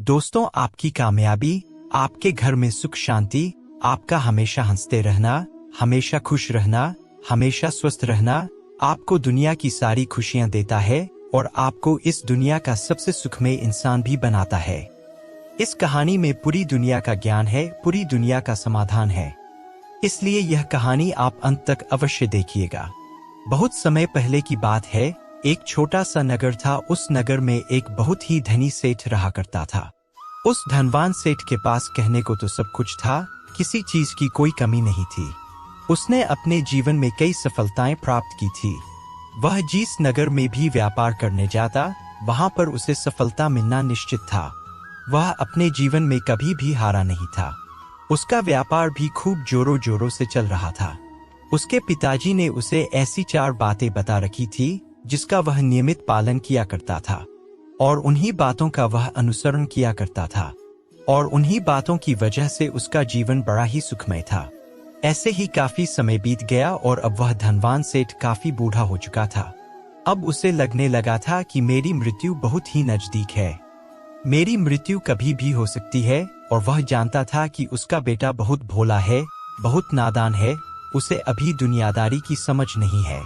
दोस्तों, आपकी कामयाबी, आपके घर में सुख शांति, आपका हमेशा हंसते रहना, हमेशा खुश रहना, हमेशा स्वस्थ रहना, आपको दुनिया की सारी खुशियां देता है और आपको इस दुनिया का सबसे सुखमय इंसान भी बनाता है। इस कहानी में पूरी दुनिया का ज्ञान है, पूरी दुनिया का समाधान है। इसलिए यह कहानी आप अंत तक अवश्य देखिएगा। बहुत समय पहले की बात है, एक छोटा सा नगर था। उस नगर में एक बहुत ही धनी सेठ रहा करता था। उस धनवान सेठ के पास कहने को तो सब कुछ था, किसी चीज की कोई कमी नहीं थी। उसने अपने जीवन में कई सफलताएं प्राप्त की थी। वह जिस नगर में भी व्यापार करने जाता, वहां पर उसे सफलता मिलना निश्चित था। वह अपने जीवन में कभी भी हारा नहीं था। उसका व्यापार भी खूब जोरों जोरों से चल रहा था। उसके पिताजी ने उसे ऐसी 4 बातें बता रखी थी जिसका वह नियमित पालन किया करता था और उन्हीं बातों का वह अनुसरण किया करता था और उन्हीं बातों की वजह से उसका जीवन बड़ा ही सुखमय था। ऐसे ही काफी समय बीत गया और अब वह धनवान सेठ काफी बूढ़ा हो चुका था। अब उसे लगने लगा था कि मेरी मृत्यु बहुत ही नजदीक है, मेरी मृत्यु कभी भी हो सकती है। और वह जानता था कि उसका बेटा बहुत भोला है, बहुत नादान है, उसे अभी दुनियादारी की समझ नहीं है।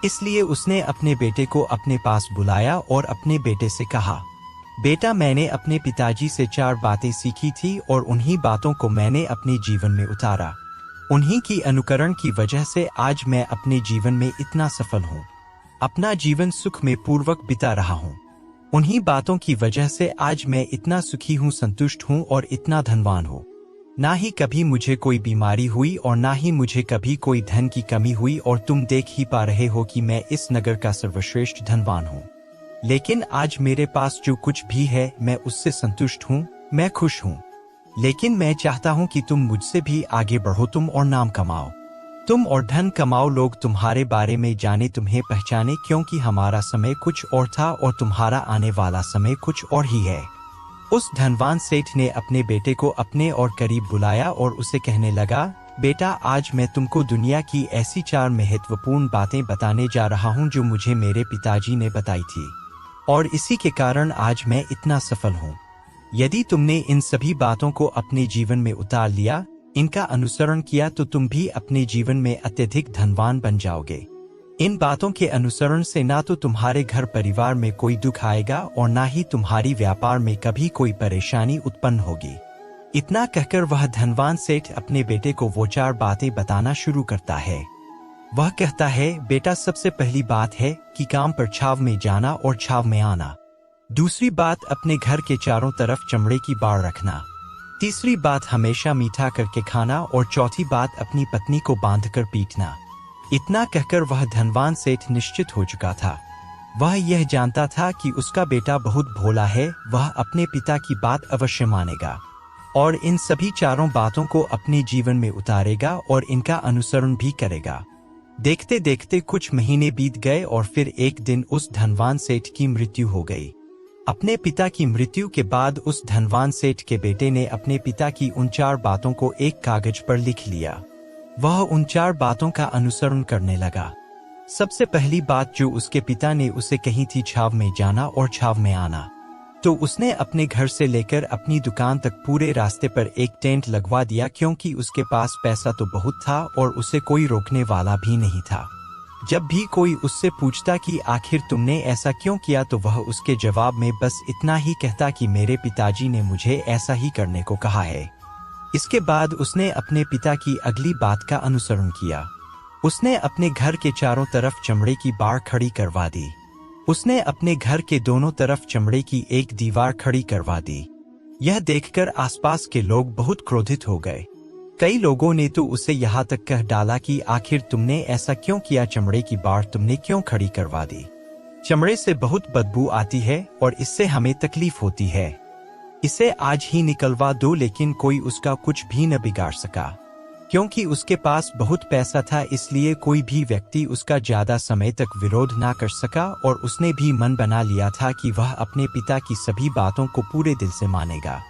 इसलिए उसने अपने बेटे को अपने पास बुलाया और अपने बेटे से कहा, बेटा, मैंने अपने पिताजी से 4 बातें सीखी थी और उन्हीं बातों को मैंने अपने जीवन में उतारा। उन्हीं की अनुकरण की वजह से आज मैं अपने जीवन में इतना सफल हूँ, अपना जीवन सुख में पूर्वक बिता रहा हूँ। उन्हीं बातों की वजह से आज मैं इतना सुखी हूँ, संतुष्ट हूँ और इतना धनवान हूँ। ना ही कभी मुझे कोई बीमारी हुई और ना ही मुझे कभी कोई धन की कमी हुई। और तुम देख ही पा रहे हो कि मैं इस नगर का सर्वश्रेष्ठ धनवान हूँ। लेकिन आज मेरे पास जो कुछ भी है, मैं उससे संतुष्ट हूँ, मैं खुश हूँ। लेकिन मैं चाहता हूँ कि तुम मुझसे भी आगे बढ़ो, तुम और नाम कमाओ, तुम और धन कमाओ, लोग तुम्हारे बारे में जाने, तुम्हें पहचाने, क्योंकि हमारा समय कुछ और था और तुम्हारा आने वाला समय कुछ और ही है। उस धनवान सेठ ने अपने बेटे को अपने और करीब बुलाया और उसे कहने लगा, बेटा, आज मैं तुमको दुनिया की ऐसी 4 महत्वपूर्ण बातें बताने जा रहा हूँ जो मुझे मेरे पिताजी ने बताई थी और इसी के कारण आज मैं इतना सफल हूँ। यदि तुमने इन सभी बातों को अपने जीवन में उतार लिया, इनका अनुसरण किया, तो तुम भी अपने जीवन में अत्यधिक धनवान बन जाओगे। इन बातों के अनुसरण से ना तो तुम्हारे घर परिवार में कोई दुख आएगा और ना ही तुम्हारी व्यापार में कभी कोई परेशानी उत्पन्न होगी। इतना कहकर वह धनवान सेठ अपने बेटे को वो 4 बातें बताना शुरू करता है। वह कहता है, बेटा, सबसे पहली बात है कि काम पर छाव में जाना और छाव में आना। दूसरी बात, अपने घर के चारों तरफ चमड़े की बाड़ रखना। तीसरी बात, हमेशा मीठा करके खाना। और चौथी बात, अपनी पत्नी को बांधकर पीटना। इतना कहकर वह धनवान सेठ निश्चित हो चुका था। वह यह जानता था कि उसका बेटा बहुत भोला है, वह अपने पिता की बात अवश्य मानेगा और इन सभी 4 बातों को अपने जीवन में उतारेगा और इनका अनुसरण भी करेगा। देखते देखते कुछ महीने बीत गए और फिर एक दिन उस धनवान सेठ की मृत्यु हो गई। अपने पिता की मृत्यु के बाद उस धनवान सेठ के बेटे ने अपने पिता की उन 4 बातों को एक कागज पर लिख लिया। वह उन 4 बातों का अनुसरण करने लगा। सबसे पहली बात जो उसके पिता ने उसे कही थी, छाव में जाना और छाव में आना। तो उसने अपने घर से लेकर अपनी दुकान तक पूरे रास्ते पर एक टेंट लगवा दिया, क्योंकि उसके पास पैसा तो बहुत था और उसे कोई रोकने वाला भी नहीं था। जब भी कोई उससे पूछता कि आखिर तुमने ऐसा क्यों किया, तो वह उसके जवाब में बस इतना ही कहता कि मेरे पिताजी ने मुझे ऐसा ही करने को कहा है। इसके बाद उसने अपने पिता की अगली बात का अनुसरण किया। उसने अपने घर के चारों तरफ चमड़े की बाड़ खड़ी करवा दी। उसने अपने घर के दोनों तरफ चमड़े की एक दीवार खड़ी करवा दी। यह देखकर आसपास के लोग बहुत क्रोधित हो गए। कई लोगों ने तो उसे यहाँ तक कह डाला कि आखिर तुमने ऐसा क्यों किया, चमड़े की बाड़ तुमने क्यों खड़ी करवा दी? चमड़े से बहुत बदबू आती है और इससे हमें तकलीफ होती है, इसे आज ही निकलवा दो। लेकिन कोई उसका कुछ भी न बिगाड़ सका, क्योंकि उसके पास बहुत पैसा था। इसलिए कोई भी व्यक्ति उसका ज्यादा समय तक विरोध ना कर सका और उसने भी मन बना लिया था कि वह अपने पिता की सभी बातों को पूरे दिल से मानेगा।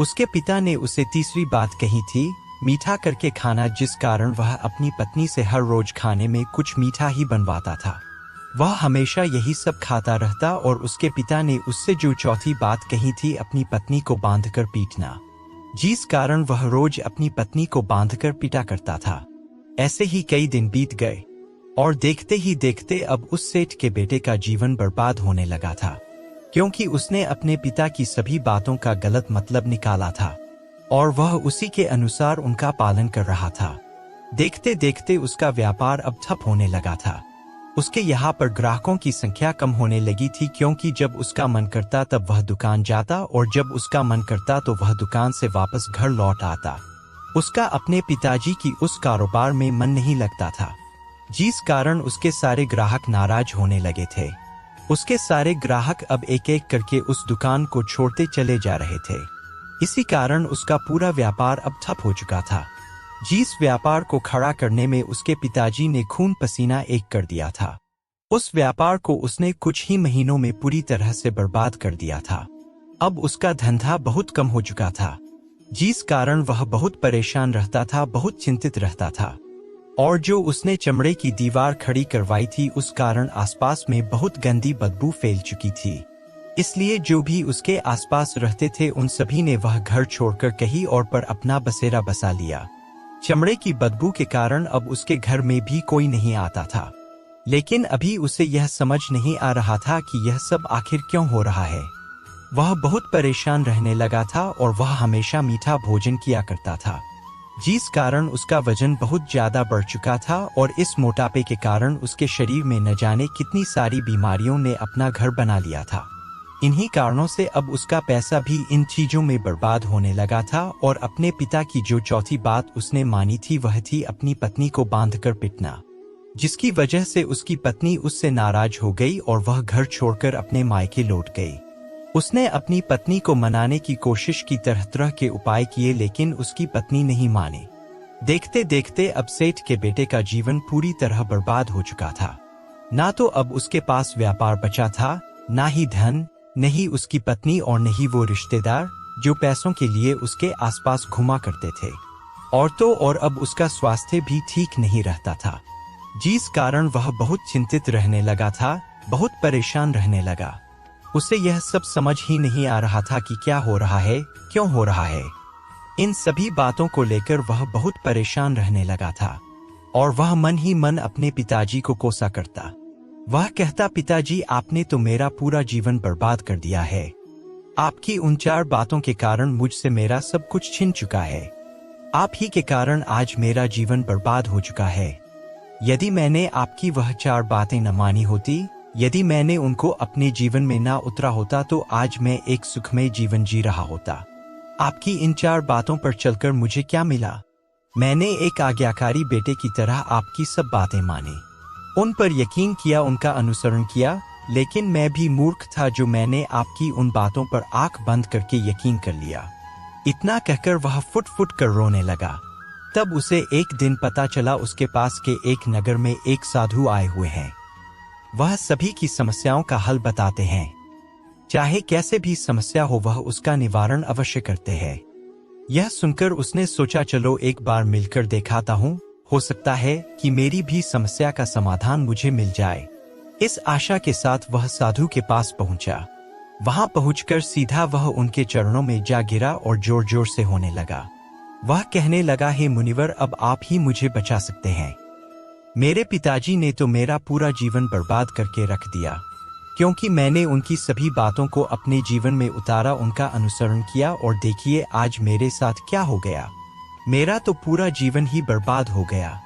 उसके पिता ने उसे तीसरी बात कही थी, मीठा करके खाना, जिस कारण वह अपनी पत्नी से हर रोज खाने में कुछ मीठा ही बनवाता था। वह हमेशा यही सब खाता रहता और उसके पिता ने उससे जो चौथी बात कही थी अपनी पत्नी को बांधकर पीटना, जिस कारण वह रोज अपनी पत्नी को बांधकर पीटा करता था। ऐसे ही कई दिन बीत गए और देखते ही देखते अब उस सेठ के बेटे का जीवन बर्बाद होने लगा था, क्योंकि उसने अपने पिता की सभी बातों का गलत मतलब निकाला था और वह उसी के अनुसार उनका पालन कर रहा था। देखते देखते उसका व्यापार अब ठप होने लगा था। उसके यहाँ पर ग्राहकों की संख्या कम होने लगी थी, क्योंकि जब उसका मन करता तब वह दुकान जाता और जब उसका मन करता तो वह दुकान से वापस घर लौट आता। उसका अपने पिताजी की उस कारोबार में मन नहीं लगता था, जिस कारण उसके सारे ग्राहक नाराज होने लगे थे। उसके सारे ग्राहक अब एक एक करके उस दुकान को छोड़ते चले जा रहे थे। इसी कारण उसका पूरा व्यापार अब ठप हो चुका था, जिस व्यापार को खड़ा करने में उसके पिताजी ने खून पसीना एक कर दिया था। उस व्यापार को उसने कुछ ही महीनों में पूरी तरह से बर्बाद कर दिया था। अब उसका धंधा बहुत कम हो चुका था, जिस कारण वह बहुत परेशान रहता था, बहुत चिंतित रहता था। और जो उसने चमड़े की दीवार खड़ी करवाई थी उस कारण आसपास में बहुत गंदी बदबू फैल चुकी थी। इसलिए जो भी उसके आसपास रहते थे उन सभी ने वह घर छोड़कर कहीं और पर अपना बसेरा बसा लिया। चमड़े की बदबू के कारण अब उसके घर में भी कोई नहीं आता था, लेकिन अभी उसे यह समझ नहीं आ रहा था कि यह सब आखिर क्यों हो रहा है। वह बहुत परेशान रहने लगा था और वह हमेशा मीठा भोजन किया करता था, जिस कारण उसका वजन बहुत ज्यादा बढ़ चुका था और इस मोटापे के कारण उसके शरीर में न जाने कितनी सारी बीमारियों ने अपना घर बना लिया था। इन्हीं कारणों से अब उसका पैसा भी इन चीजों में बर्बाद होने लगा था और अपने पिता की जो चौथी बात उसने मानी थी वह थी अपनी पत्नी को बांधकर पीटना, जिसकी वजह से उसकी पत्नी उससे नाराज हो गई और वह घर छोड़कर अपने मायके लौट गई। उसने अपनी पत्नी को मनाने की कोशिश की, तरह तरह के उपाय किए, लेकिन उसकी पत्नी नहीं मानी। देखते देखते अब सेठ के बेटे का जीवन पूरी तरह बर्बाद हो चुका था। ना तो अब उसके पास व्यापार बचा था, ना ही धन, नहीं उसकी पत्नी और नहीं वो रिश्तेदार जो पैसों के लिए उसके आसपास घुमा करते थे। और तो और अब उसका स्वास्थ्य भी ठीक नहीं रहता था, जिस कारण वह बहुत चिंतित रहने लगा था, बहुत परेशान रहने लगा। उसे यह सब समझ ही नहीं आ रहा था कि क्या हो रहा है, क्यों हो रहा है। इन सभी बातों को लेकर वह बहुत परेशान रहने लगा था और वह मन ही मन अपने पिताजी को कोसा करता। वह कहता, पिताजी आपने तो मेरा पूरा जीवन बर्बाद कर दिया है। आपकी उन 4 बातों के कारण मुझसे मेरा सब कुछ छिन चुका है। आप ही के कारण आज मेरा जीवन बर्बाद हो चुका है। यदि मैंने आपकी वह 4 बातें न मानी होती, यदि मैंने उनको अपने जीवन में ना उतरा होता तो आज मैं एक सुखमय जीवन जी रहा होता। आपकी इन 4 बातों पर चलकर मुझे क्या मिला? मैंने एक आज्ञाकारी बेटे की तरह आपकी सब बातें मानी, उन पर यकीन किया, उनका अनुसरण किया, लेकिन मैं भी मूर्ख था जो मैंने आपकी उन बातों पर आंख बंद करके यकीन कर लिया। इतना कहकर वह फुट फुट कर रोने लगा। तब उसे एक दिन पता चला उसके पास के एक नगर में एक साधु आए हुए हैं। वह सभी की समस्याओं का हल बताते हैं, चाहे कैसे भी समस्या हो वह उसका निवारण अवश्य करते हैं। यह सुनकर उसने सोचा, चलो एक बार मिलकर दिखाता हूँ, हो सकता है कि मेरी भी समस्या का समाधान मुझे मिल जाए। इस आशा के साथ वह साधु के पास पहुंचा। वहां पहुंचकर सीधा वह उनके चरणों में जा गिरा और जोर जोर से होने लगा। वह कहने लगा, हे मुनिवर, अब आप ही मुझे बचा सकते हैं। मेरे पिताजी ने तो मेरा पूरा जीवन बर्बाद करके रख दिया, क्योंकि मैंने उनकी सभी बातों को अपने जीवन में उतारा, उनका अनुसरण किया, और देखिए आज मेरे साथ क्या हो गया। मेरा तो पूरा जीवन ही बर्बाद हो गया।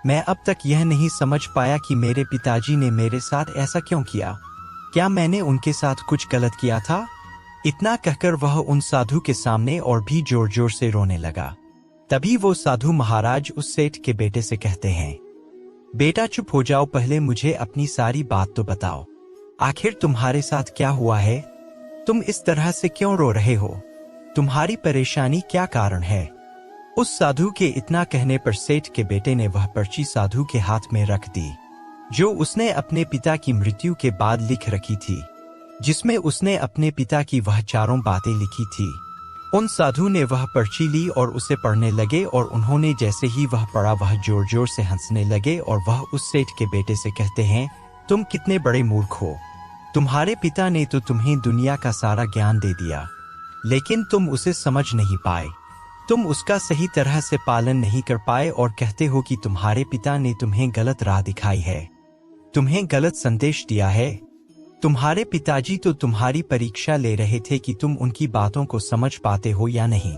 मैं अब तक यह नहीं समझ पाया कि मेरे पिताजी ने मेरे साथ ऐसा क्यों किया। क्या मैंने उनके साथ कुछ गलत किया था? इतना कहकर वह उन साधु के सामने और भी जोर जोर से रोने लगा। तभी वो साधु महाराज उस सेठ के बेटे से कहते हैं, बेटा चुप हो जाओ, पहले मुझे अपनी सारी बात तो बताओ। आखिर तुम्हारे साथ क्या हुआ है? तुम इस तरह से क्यों रो रहे हो? तुम्हारी परेशानी क्या कारण है? उस साधु के इतना कहने पर सेठ के बेटे ने वह पर्ची साधु के हाथ में रख दी, जो उसने अपने पिता की मृत्यु के बाद लिख रखी थी, जिसमें उसने अपने पिता की वह 4 बातें लिखी थी। उन साधु ने वह पर्ची ली और उसे पढ़ने लगे, और उन्होंने जैसे ही वह पढ़ा वह जोर जोर से हंसने लगे, और वह उस सेठ के बेटे से कहते हैं, तुम कितने बड़े मूर्ख हो। तुम्हारे पिता ने तो तुम्हें दुनिया का सारा ज्ञान दे दिया, लेकिन तुम उसे समझ नहीं पाए। तुम उसका सही तरह से पालन नहीं कर पाए और कहते हो कि तुम्हारे पिता ने तुम्हें गलत राह दिखाई है, तुम्हें गलत संदेश दिया है। तुम्हारे पिताजी तो तुम्हारी परीक्षा ले रहे थे कि तुम उनकी बातों को समझ पाते हो या नहीं,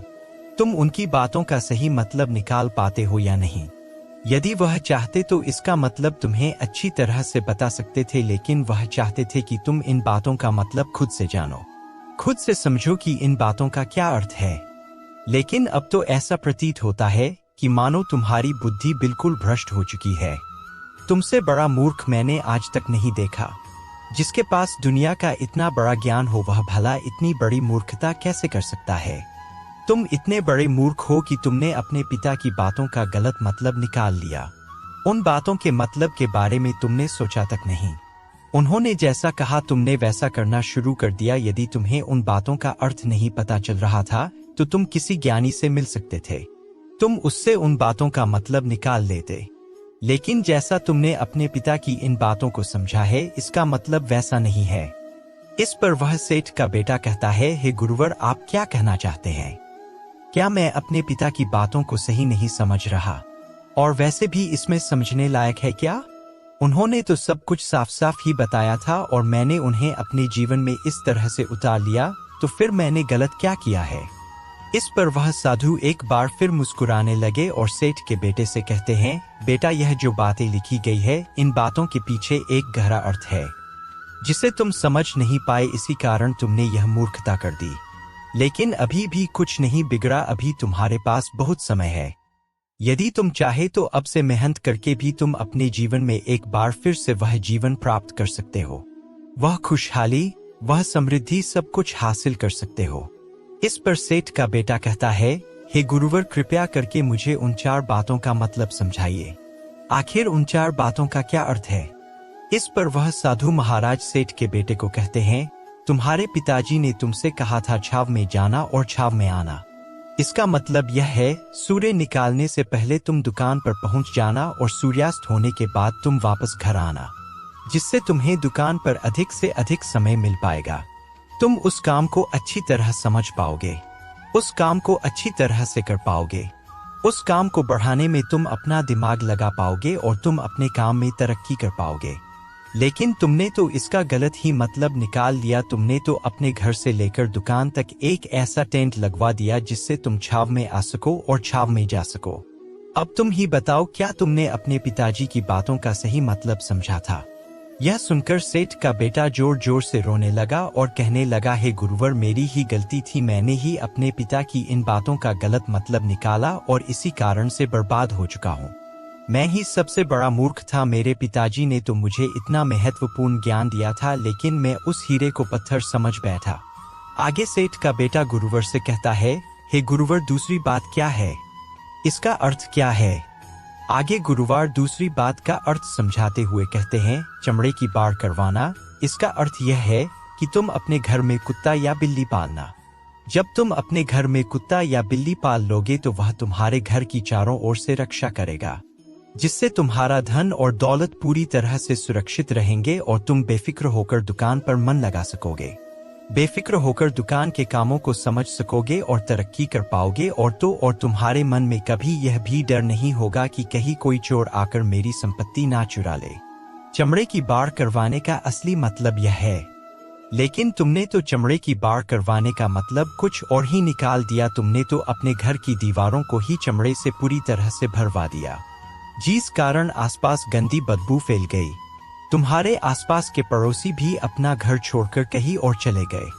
तुम उनकी बातों का सही मतलब निकाल पाते हो या नहीं। यदि वह चाहते तो इसका मतलब तुम्हें अच्छी तरह से बता सकते थे, लेकिन वह चाहते थे कि तुम इन बातों का मतलब खुद से जानो, खुद से समझो कि इन बातों का क्या अर्थ है। लेकिन अब तो ऐसा प्रतीत होता है कि मानो तुम्हारी बुद्धि बिल्कुल भ्रष्ट हो चुकी है। तुमसे बड़ा मूर्ख मैंने आज तक नहीं देखा। जिसके पास दुनिया का इतना बड़ा ज्ञान हो वह भला इतनी बड़ी मूर्खता कैसे कर सकता है। तुम इतने बड़े मूर्ख हो कि तुमने अपने पिता की बातों का गलत मतलब निकाल लिया। उन बातों के मतलब के बारे में तुमने सोचा तक नहीं। उन्होंने जैसा कहा तुमने वैसा करना शुरू कर दिया। यदि तुम्हें उन बातों का अर्थ नहीं पता चल रहा था तो तुम किसी ज्ञानी से मिल सकते थे, तुम उससे उन बातों का मतलब निकाल लेते। लेकिन जैसा तुमने अपने पिता की इन बातों को समझा है, इसका मतलब वैसा नहीं है। इस पर वह सेठ का बेटा कहता है, हे गुरुवर, आप क्या कहना चाहते हैं? क्या मैं अपने पिता की बातों को सही नहीं समझ रहा? और वैसे भी इसमें समझने लायक है क्या? उन्होंने तो सब कुछ साफ साफ ही बताया था और मैंने उन्हें अपने जीवन में इस तरह से उतार लिया, तो फिर मैंने गलत क्या किया है? इस पर वह साधु एक बार फिर मुस्कुराने लगे और सेठ के बेटे से कहते हैं, बेटा, यह जो बातें लिखी गई है, इन बातों के पीछे एक गहरा अर्थ है जिसे तुम समझ नहीं पाए। इसी कारण तुमने यह मूर्खता कर दी। लेकिन अभी भी कुछ नहीं बिगड़ा, अभी तुम्हारे पास बहुत समय है। यदि तुम चाहे तो अब से मेहनत करके भी तुम अपने जीवन में एक बार फिर से वह जीवन प्राप्त कर सकते हो, वह खुशहाली, वह समृद्धि, सब कुछ हासिल कर सकते हो। इस पर सेठ का बेटा कहता है, हे गुरुवर, कृपया करके मुझे उन 4 बातों का मतलब समझाइए। आखिर उन 4 बातों का क्या अर्थ है? इस पर वह साधु महाराज सेठ के बेटे को कहते हैं, तुम्हारे पिताजी ने तुमसे कहा था छाव में जाना और छाव में आना। इसका मतलब यह है, सूर्य निकालने से पहले तुम दुकान पर पहुंच जाना और सूर्यास्त होने के बाद तुम वापस घर आना, जिससे तुम्हें दुकान पर अधिक से अधिक समय मिल पाएगा। तुम उस काम को अच्छी तरह समझ पाओगे, उस काम को अच्छी तरह से कर पाओगे, उस काम को बढ़ाने में तुम अपना दिमाग लगा पाओगे और तुम अपने काम में तरक्की कर पाओगे। लेकिन तुमने तो इसका गलत ही मतलब निकाल लिया। तुमने तो अपने घर से लेकर दुकान तक एक ऐसा टेंट लगवा दिया जिससे तुम छाव में आ सको और छाव में जा सको। अब तुम ही बताओ, क्या तुमने अपने पिताजी की बातों का सही मतलब समझा था? यह सुनकर सेठ का बेटा जोर जोर से रोने लगा और कहने लगा, हे गुरुवर, मेरी ही गलती थी। मैंने ही अपने पिता की इन बातों का गलत मतलब निकाला और इसी कारण से बर्बाद हो चुका हूँ। मैं ही सबसे बड़ा मूर्ख था। मेरे पिताजी ने तो मुझे इतना महत्वपूर्ण ज्ञान दिया था, लेकिन मैं उस हीरे को पत्थर समझ बैठा। आगे सेठ का बेटा गुरुवर से कहता है, हे गुरुवर, दूसरी बात क्या है? इसका अर्थ क्या है? आगे गुरुवार दूसरी बात का अर्थ समझाते हुए कहते हैं, चमड़े की बाड़ करवाना। इसका अर्थ यह है कि तुम अपने घर में कुत्ता या बिल्ली पालना। जब तुम अपने घर में कुत्ता या बिल्ली पाल लोगे तो वह तुम्हारे घर की चारों ओर से रक्षा करेगा, जिससे तुम्हारा धन और दौलत पूरी तरह से सुरक्षित रहेंगे और तुम बेफिक्र होकर दुकान पर मन लगा सकोगे, बेफिक्र होकर दुकान के कामों को समझ सकोगे और तरक्की कर पाओगे। और तुम्हारे मन में कभी यह भी डर नहीं होगा कि कहीं कोई चोर आकर मेरी संपत्ति ना चुरा ले। चमड़े की बाड़ करवाने का असली मतलब यह है, लेकिन तुमने तो चमड़े की बाड़ करवाने का मतलब कुछ और ही निकाल दिया। तुमने तो अपने घर की दीवारों को ही चमड़े से पूरी तरह से भरवा दिया, जिस कारण आसपास गंदी बदबू फैल गई। तुम्हारे आसपास के पड़ोसी भी अपना घर छोड़कर कहीं और चले गए,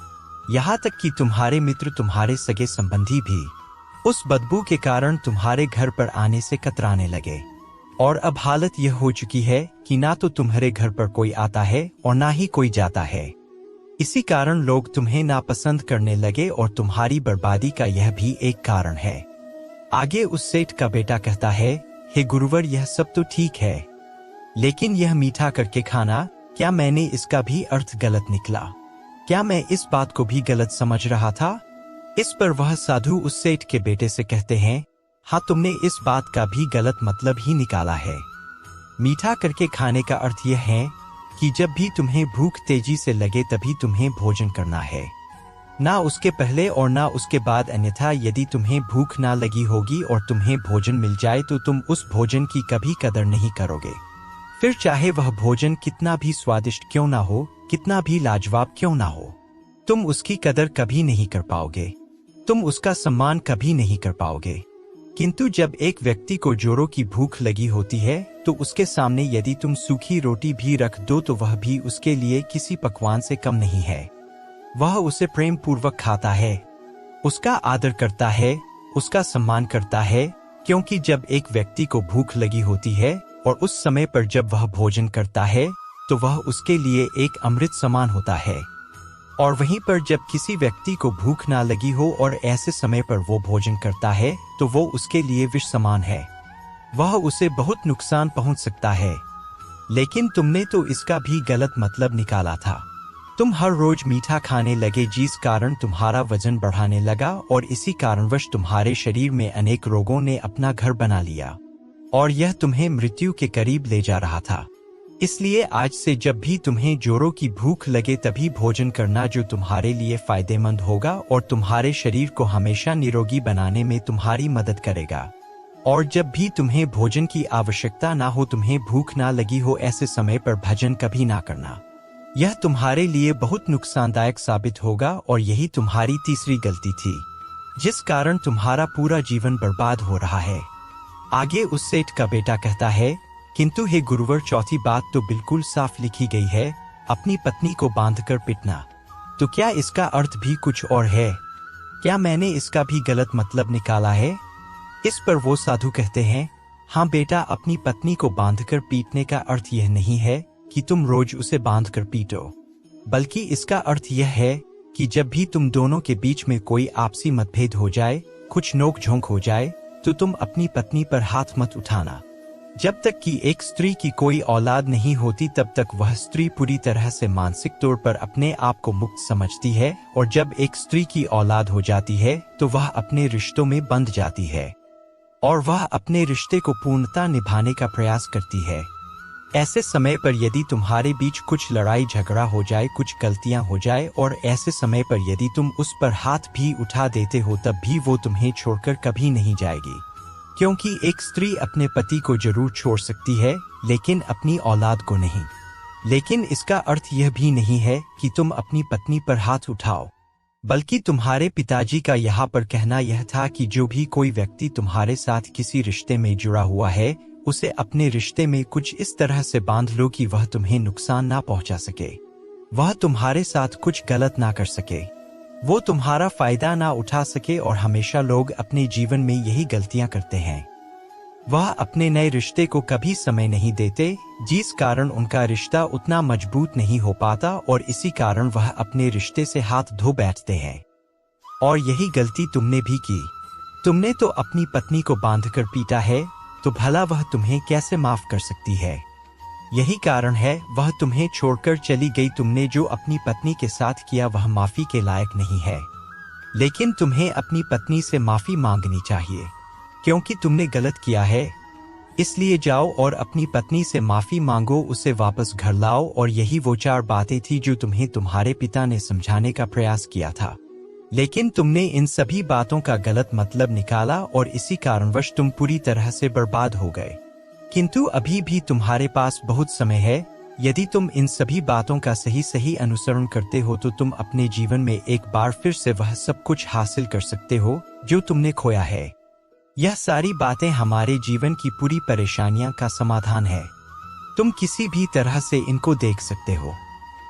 यहाँ तक कि तुम्हारे मित्र, तुम्हारे सगे संबंधी भी उस बदबू के कारण तुम्हारे घर पर आने से कतराने लगे। और अब हालत यह हो चुकी है कि ना तो तुम्हारे घर पर कोई आता है और ना ही कोई जाता है। इसी कारण लोग तुम्हें नापसंद करने लगे और तुम्हारी बर्बादी का यह भी एक कारण है। आगे उस सेठ का बेटा कहता है, हे गुरुवर, यह सब तो ठीक है, लेकिन यह मीठा करके खाना, क्या मैंने इसका भी अर्थ गलत निकला? क्या मैं इस बात को भी गलत समझ रहा था? इस पर वह साधु उस सेठ के बेटे से कहते हैं, हाँ, तुमने इस बात का भी गलत मतलब ही निकाला है। मीठा करके खाने का अर्थ यह है कि जब भी तुम्हें भूख तेजी से लगे तभी तुम्हें भोजन करना है, ना उसके पहले और ना उसके बाद, अन्यथा यदि तुम्हें भूख ना लगी होगी और तुम्हें भोजन मिल जाए तो तुम उस भोजन की कभी कदर नहीं करोगे। फिर चाहे वह भोजन कितना भी स्वादिष्ट क्यों ना हो, कितना भी लाजवाब क्यों ना हो, तुम उसकी कदर कभी नहीं कर पाओगे, तुम उसका सम्मान कभी नहीं कर पाओगे। किंतु जब एक व्यक्ति को जोरों की भूख लगी होती है तो उसके सामने यदि तुम सूखी रोटी भी रख दो तो वह भी उसके लिए किसी पकवान से कम नहीं है। वह उसे प्रेम पूर्वक खाता है, उसका आदर करता है, उसका सम्मान करता है, क्योंकि जब एक व्यक्ति को भूख लगी होती है और उस समय पर जब वह भोजन करता है तो वह उसके लिए एक अमृत समान होता है। और वहीं पर जब किसी व्यक्ति को भूख ना लगी हो और ऐसे समय पर वो भोजन करता है तो वो उसके लिए विष समान है, वह उसे बहुत नुकसान पहुंच सकता है। लेकिन तुमने तो इसका भी गलत मतलब निकाला था। तुम हर रोज मीठा खाने लगे जिस कारण तुम्हारा वजन बढ़ाने लगा और इसी कारणवश तुम्हारे शरीर में अनेक रोगों ने अपना घर बना लिया और यह तुम्हें मृत्यु के करीब ले जा रहा था। इसलिए आज से जब भी तुम्हें जोरों की भूख लगे तभी भोजन करना जो तुम्हारे लिए फायदेमंद होगा और तुम्हारे शरीर को हमेशा निरोगी बनाने में तुम्हारी मदद करेगा। और जब भी तुम्हें भोजन की आवश्यकता ना हो, तुम्हें भूख ना लगी हो, ऐसे समय पर भोजन कभी ना करना। यह तुम्हारे लिए बहुत नुकसानदायक साबित होगा और यही तुम्हारी तीसरी गलती थी जिस कारण तुम्हारा पूरा जीवन बर्बाद हो रहा है। आगे उस सेठ का बेटा कहता है, किंतु हे गुरुवर, चौथी बात तो बिल्कुल साफ लिखी गई है, अपनी पत्नी को बांधकर पीटना। तो क्या इसका अर्थ भी कुछ और है? क्या मैंने इसका भी गलत मतलब निकाला है? इस पर वो साधु कहते हैं, हाँ बेटा, अपनी पत्नी को बांधकर पीटने का अर्थ यह नहीं है कि तुम रोज उसे बांधकर पीटो, बल्कि इसका अर्थ यह है कि जब भी तुम दोनों के बीच में कोई आपसी मतभेद हो जाए, कुछ नोक-झोंक हो जाए, तो तुम अपनी पत्नी पर हाथ मत उठाना। जब तक कि एक स्त्री की कोई औलाद नहीं होती तब तक वह स्त्री पूरी तरह से मानसिक तौर पर अपने आप को मुक्त समझती है, और जब एक स्त्री की औलाद हो जाती है तो वह अपने रिश्तों में बंध जाती है और वह अपने रिश्ते को पूर्णता निभाने का प्रयास करती है। ऐसे समय पर यदि तुम्हारे बीच कुछ लड़ाई झगड़ा हो जाए, कुछ गलतियां हो जाए और ऐसे समय पर यदि तुम उस पर हाथ भी उठा देते हो, तब भी वो तुम्हें छोड़कर कभी नहीं जाएगी। क्योंकि एक स्त्री अपने पति को जरूर छोड़ सकती है लेकिन अपनी औलाद को नहीं। लेकिन इसका अर्थ यह भी नहीं है कि तुम अपनी पत्नी पर हाथ उठाओ, बल्कि तुम्हारे पिताजी का यहाँ पर कहना यह था कि जो भी कोई व्यक्ति तुम्हारे साथ किसी रिश्ते में जुड़ा हुआ है, उसे अपने रिश्ते में कुछ इस तरह से बांध लो कि वह तुम्हें नुकसान ना पहुंचा सके, वह तुम्हारे साथ कुछ गलत ना कर सके, वो तुम्हारा फायदा ना उठा सके। और हमेशा लोग अपने जीवन में यही गलतियां करते हैं, वह अपने नए रिश्ते को कभी समय नहीं देते, जिस कारण उनका रिश्ता उतना मजबूत नहीं हो पाता और इसी कारण वह अपने रिश्ते से हाथ धो बैठते हैं। और यही गलती तुमने भी की। तुमने तो अपनी पत्नी को बांधकर पीटा है, तो भला वह तुम्हें कैसे माफ कर सकती है? यही कारण है वह तुम्हें छोड़कर चली गई। तुमने जो अपनी पत्नी के साथ किया वह माफी के लायक नहीं है, लेकिन तुम्हें अपनी पत्नी से माफी मांगनी चाहिए, क्योंकि तुमने गलत किया है। इसलिए जाओ और अपनी पत्नी से माफी मांगो, उसे वापस घर लाओ। और यही वो 4 बातें थी जो तुम्हें तुम्हारे पिता ने समझाने का प्रयास किया था, लेकिन तुमने इन सभी बातों का गलत मतलब निकाला और इसी कारणवश तुम पूरी तरह से बर्बाद हो गए। किंतु अभी भी तुम्हारे पास बहुत समय है। यदि तुम इन सभी बातों का सही अनुसरण करते हो तो तुम अपने जीवन में एक बार फिर से वह सब कुछ हासिल कर सकते हो जो तुमने खोया है। यह सारी बातें हमारे जीवन की पूरी परेशानियां का समाधान है। तुम किसी भी तरह से इनको देख सकते हो।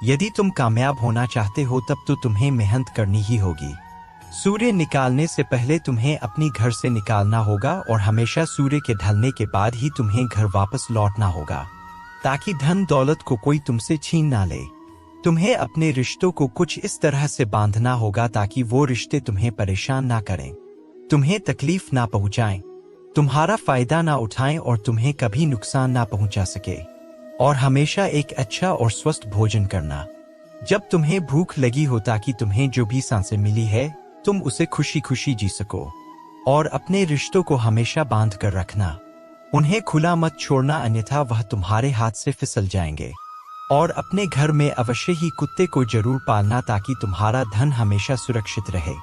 यदि तुम कामयाब होना चाहते हो तब तो तुम्हें मेहनत करनी ही होगी। सूर्य निकालने से पहले तुम्हें अपनी घर से निकालना होगा और हमेशा सूर्य के ढलने के बाद ही तुम्हें घर वापस लौटना होगा, ताकि धन दौलत को कोई तुमसे छीन ना ले। तुम्हें अपने रिश्तों को कुछ इस तरह से बांधना होगा ताकि वो रिश्ते तुम्हें परेशान ना करें, तुम्हें तकलीफ ना पहुंचाएं, तुम्हारा फायदा ना उठाएं और तुम्हें कभी नुकसान ना पहुंचा सके। और हमेशा एक अच्छा और स्वस्थ भोजन करना जब तुम्हें भूख लगी हो, ताकि तुम्हें जो भी सांसें मिली है तुम उसे खुशी खुशी जी सको। और अपने रिश्तों को हमेशा बांध कर रखना, उन्हें खुला मत छोड़ना, अन्यथा वह तुम्हारे हाथ से फिसल जाएंगे। और अपने घर में अवश्य ही कुत्ते को जरूर पालना ताकि तुम्हारा धन हमेशा सुरक्षित रहे।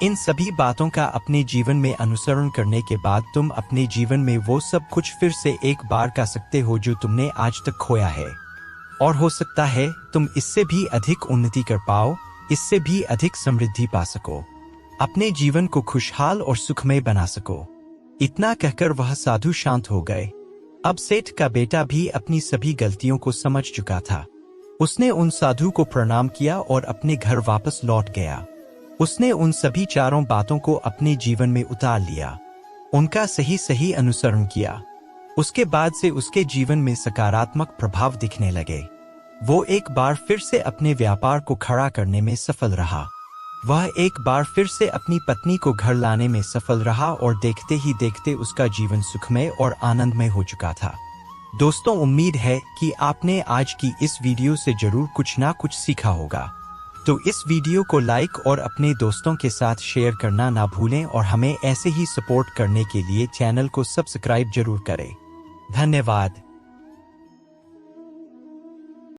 इन सभी बातों का अपने जीवन में अनुसरण करने के बाद तुम अपने जीवन में वो सब कुछ फिर से एक बार पा सकते हो जो तुमने आज तक खोया है। और हो सकता है तुम इससे भी अधिक उन्नति कर पाओ, इससे भी अधिक समृद्धि पा सको, अपने जीवन को खुशहाल और सुखमय बना सको। इतना कहकर वह साधु शांत हो गए। अब सेठ का बेटा भी अपनी सभी गलतियों को समझ चुका था। उसने उन साधु को प्रणाम किया और अपने घर वापस लौट गया। उसने उन सभी चारों बातों को अपने जीवन में उतार लिया, उनका सही सही अनुसरण किया। उसके बाद से उसके जीवन में सकारात्मक प्रभाव दिखने लगे। वो एक बार फिर से अपने व्यापार को खड़ा करने में सफल रहा। वह एक बार फिर से अपनी पत्नी को घर लाने में सफल रहा और देखते ही देखते उसका जीवन सुखमय और आनंदमय हो चुका था। दोस्तों, उम्मीद है कि आपने आज की इस वीडियो से जरूर कुछ ना कुछ सीखा होगा। तो इस वीडियो को लाइक और अपने दोस्तों के साथ शेयर करना ना भूलें और हमें ऐसे ही सपोर्ट करने के लिए चैनल को सब्सक्राइब जरूर करें। धन्यवाद।